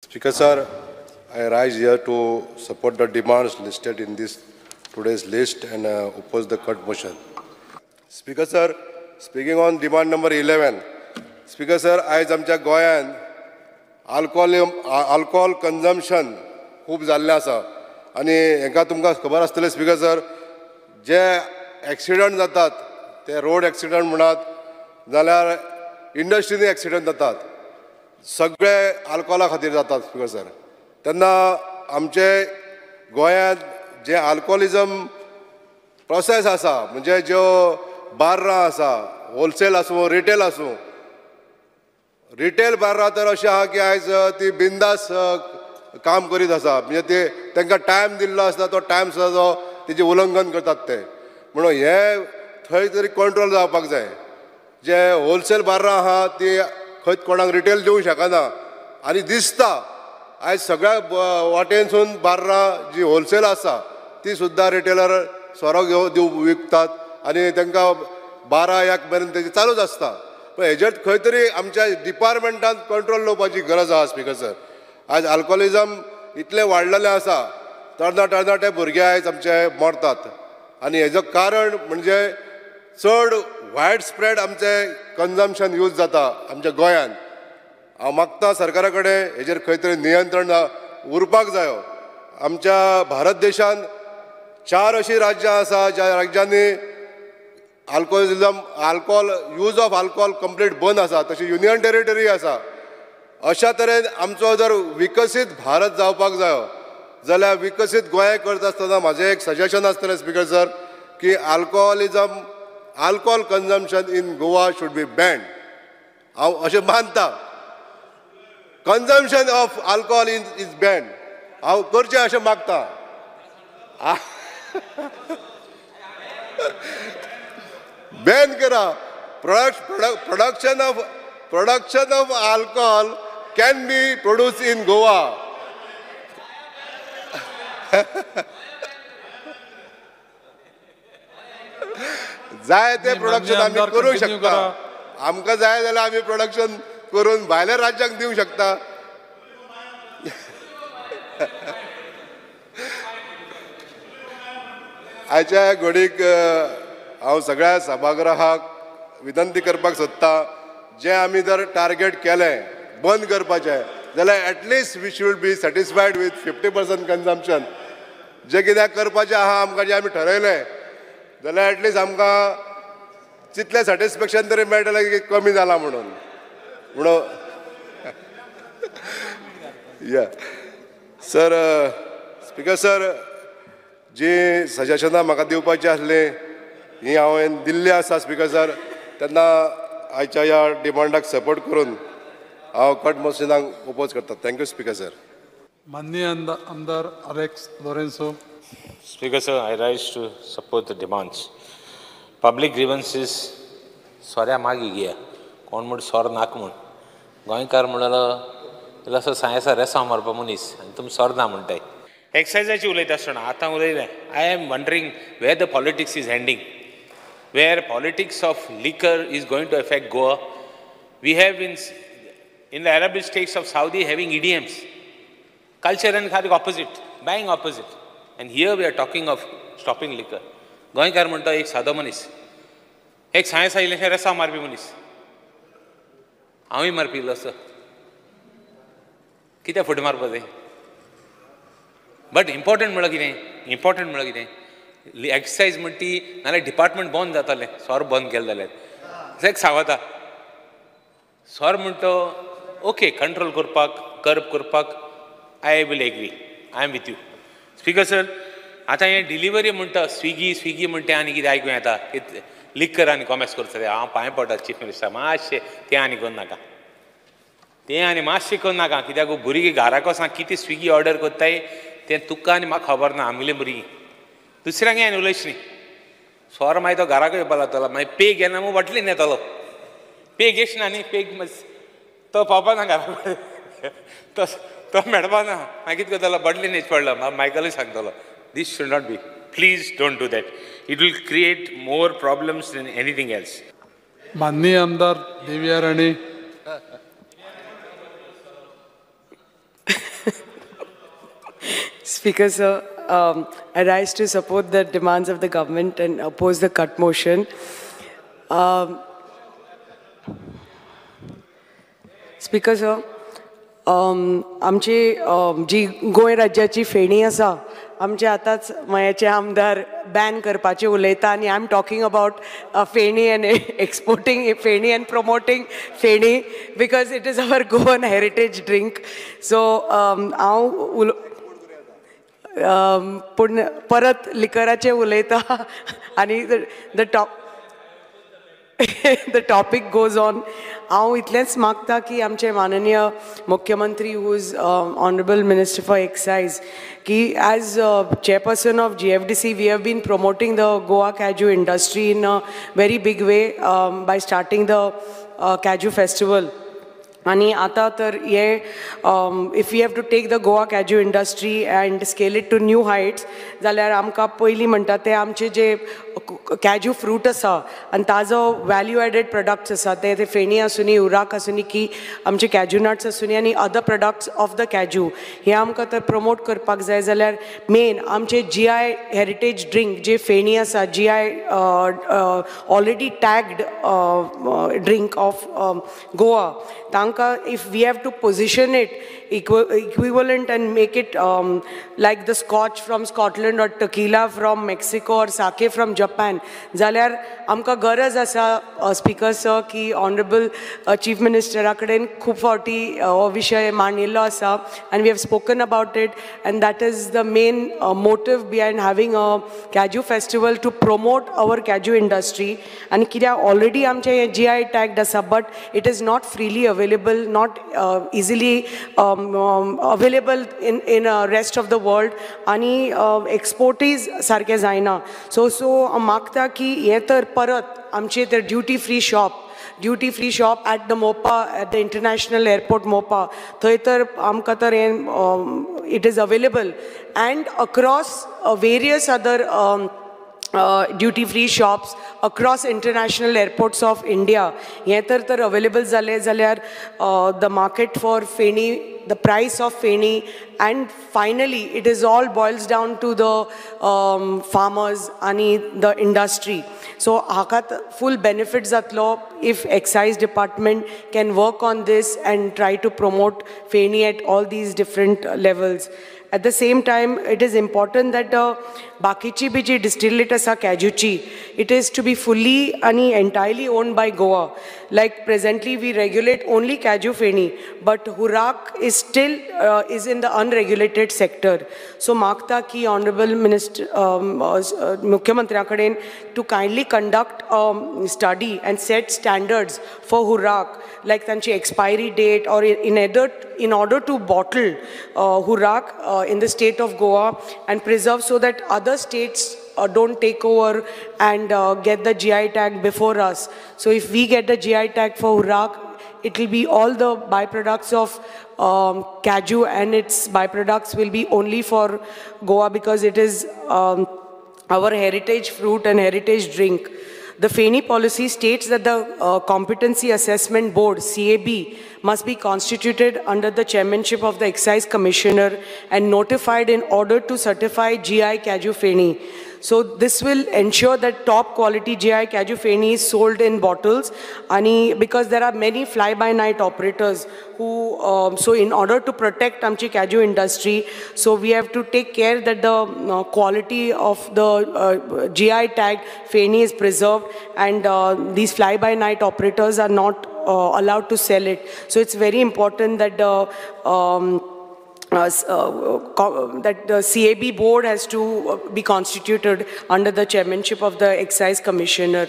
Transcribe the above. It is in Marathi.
Speaker sir, I rise here to support the demands listed in this today's list and oppose the cut motion. Speaker sir, speaking on demand number 11, Speaker sir, आयज आमच्या गोंयांत alcohol consumption खूब जाल्लें आसा आनी हेका तुमकां खबर आसतलें स्पीकर सर जे एक्सिडंट जातात ते रोड एक्सिडंट म्हणत जाल्यार इंडस्ट्रीनी एक्सिडंट जातात सगळे अल्कोहोला खातीर जातात स्पीकर सर तेन्ना आमचे गोंयांत जे अल्कोहोलिजम प्रोसेस आसा म्हणजे ज्यो बार्रां आसा होलसेल आसूं रिटेल आसूं रिटेल बार्रां तर अशें आहा की आयज ती बिंदास काम करीत आसा म्हणजे ते तांकां टायम दिल्लो आसता तो टायम सुद्दां जो तेजें उल्लंघन करतात ते म्हणून हे थंय तरी कंट्रोल जावपाक जाय जे होलसेल बार्रां आहा ती खंय कोणाक रिटेल दिवंक शकना आनी दिसता आयज सगळ्या वाटेनसून बार्रां जी होलसेल आसा ती सुद्दां रिटेलर सोरो विकतात आनी तांकां 12-1 मेरेन तेजी चालूच आसता पण हेजेर खंय तरी आमच्या डिपार्टमेंटान कंट्रोल लावपाची गरज आहा स्पीकर सर आयज अल्कोहोलिजम इतलें वाडलेलें आसा तरणाटे भुरगे आयज आमचे मरतात आनी हेजो कारण म्हणजे चड वायड स्प्रेड आमचें कंजम्पशन यूज जाता आमच्या गोंयांत हांव मागता सरकारा कडेन हेजेर खंय तरी नियंत्रण उरपाक जायो आमच्या भारत देशांत 4 अशीं राज्यां आसा ज्या राज्यांनी alcohol use of alcohol complete बंद आसा तशी युनियन टेरिटरी आसा अशा तरेन आमचो जर विकसीत भारत जावपाक जायो जाल्यार विकसीत गोंय करता आसतना म्हाजें एक सजेशन आसतलें स्पीकर सर की alcohol consumption in Goa should be banned. हांव अशें मानता consumption of alcohol is banned. हांव करचें अशें मागता ban करा production of alcohol can be produced in Goa. जाय ते प्रोडक्शन आमी करूंक शकता आमकां जाय जाल्यार आमी प्रोडक्शन करून भायल्या राज्यांक दिवंक शकता आयच्या घडीक हांव सगळ्या सभागृहाक विनंती करपाक सोदता जे आमी जर टार्गेट केलें बंद करपाचें जाल्यार at least we should be satisfied with 50% consumption जे कितें करपाचें आहा आमकां जें आमी ठरयलें जाल्यार एटलिस्ट आमकां तितलें सॅटिस्फॅक्शन तरी मेळटलें की कमी जाला म्हणून या सर स्पीकर सर जी सजेशनां म्हाका दिवपाची आसली ही हांवें दिल्ली आसा स्पीकर सर तेन्ना आयच्या ह्या डिमांडाक सपोर्ट करून हांव कट मोशनाक ओपोज करता थँक्यू स्पीकर सर माननीय आमदार Alex लोरेन्सो Speaker sir, I rise to support the demands. Public grievances, सोऱ्या मागी गे कोण म्हण सोर नाक म्हण गोंयकार म्हणलो जाल्यार असो सायन्सा रेसां मारपा मनीस आनी तुमी सोर ना म्हणटाय एक्सायजाची उलयता आसतना आतां उलयलें I am wondering where the politics is ending where politics of liquor is going to affect Goa we have in the Arab states of Saudi having EDMs culture and खातीक opposite buying opposite and here we are talking of stopping liquor गोंयकार म्हणटा एक सादो मनीस एक सायन्स आयिल्लेशें रेसां मारपी मनीस हांवूय मारपी असो कित्याक फुडें मारपा जाय बट इम्पॉर्टंट म्हणल्यार कितें एक्सरसायज म्हणटा ती नाल्यार डिपार्टमेंट बंद जातालें सोर बंद केलें जाल्यार एक सांगता सोर म्हणटा ओके कंट्रोल करपाक कर्ब करपाक I will agree I am with you speaker sir आतां हें डिलिव्हरी म्हणटा स्विगी म्हणटा आनी कितें आयकूं येता लिकर आनी कॉमर्स करता हांव पांय पडटा चीफ मिनिस्टर मातशें तें आनी करूं नाका तें आनी मातशें करूं नाका कित्याक भुरगीं घराक वचून कितें स्विगी ऑर्डर करताय तें तुका आनी म्हाका खबर ना आमगेलीं भुरगीं दुसऱ्यांक हांवें उलयच न्ही सोर मागीर तो घराक येवपा लागतलो मागीर पे घेना मग बाटलीन येतलो पे घेश ना न्ही पे तो पावपा ना घरा तो मेळपा ना मागीर कितें करतलो बाटलीन येच पडलो मायकलूय सांगतलो this should not be please don't do that it will create more problems than anything else माननीय आमदार देविया राणी Speaker sir, I rise to support the demands of the government and oppose the cut motion. Speaker sir, आमची जी गोंय राज्याची फेणी आसा आमचे आतांच मयाचे आमदार बॅन करपाचे उलयता आनी आय एम टॉकिंग अबाउट फेणी एंड एक्सपोर्टींग फेणी एंड प्रमोटींग फेणी because it is our Goan heritage drink so हांव पूण परत लिकराचे उलयता आनी the topic goes on. हांव इतलेंच मागता की आमचे माननीय मुख्यमंत्री who is honorable minister for excise की as chairperson of GFDC we have been promoting the Goa Kaju industry in a very big way by starting the Kaju festival. आणि आता तर हे if we have to take the Goa Kaju industry and scale it to new heights जाल्यार आमकां पयलीं म्हणटा ते आमचे जे कॅज्यू फ्रूट आसा आनी ताजो वॅल्यू एडेड प्रोडक्ट्स आसा ते फेणी आसूनी उराक आसूनी की आमचे कॅज्यू नट्स आसूनी आनी other products of the cashew हे आमकां तर प्रमोट करपाक जाय जाल्यार मेन आमचे GI हेरिटेज ड्रिंक जे फेणी आसा GI already tagged drink of Goa तांकां if we have to position it equivalent and make it like the scotch from Scotland or tequila from Mexico or sake from Japan जाल्यार आमकां गरज आसा स्पीकर सर की ऑनरेबल चीफ मिनिस्टरा कडेन खूब फावटी हो विशय मांडिल्लो आसा and we have spoken about it and that is the main motive behind having a Kaju festival to promote our Kaju industry and कित्याक already आमचे GI tagged आसा but it is not freely available not easily available in rest of the world आणि exportees सारके जायना so मागता की हे तर परत आमचे तर duty free shop at the MOPA at the international airport MOPA थंय तर आमकां तर it is available and across various other duty free shops across international airports of India हे तर available जाले जाल्यार the market for फेणी the price of फेणी and finally it is all boils down to the farmers आणि the industry so हाका full benefit जातलो if excise department can work on this and try to promote फेणी at all these different levels. At the same time, it is important that bakichi bhi ji distillate asa Kajuchi, it is to be fully and entirely owned by Goa. Like presently, we regulate only Kaju Feni, but Hurak is still is in the unregulated sector. So, Makta ki Honorable Minister Mukhyamantri Akaden to kindly conduct a study and set standards for Hurak, like tanchi expiry date or in order to bottle Hurak in the state of Goa and preserve so that other states don't take over and get the GI tag before us. So if we get the GI tag for Hurak, it will be all the byproducts of Kaju and its byproducts will be only for Goa because it is our heritage fruit and heritage drink. The Feni policy states that the Competency Assessment Board, CAB, must be constituted under the chairmanship of the Excise Commissioner and notified in order to certify GI Kaju Feni. So this will ensure that top quality GI Kaju Feni is sold in bottles because there are many fly-by-night operators who, so in order to protect Amchi Kaju industry, so we have to take care that the quality of the GI tag Feni is preserved and these fly-by-night operators are not allowed to sell it. So it's very important that that the CAB board has to be constituted under the chairmanship of the Excise Commissioner.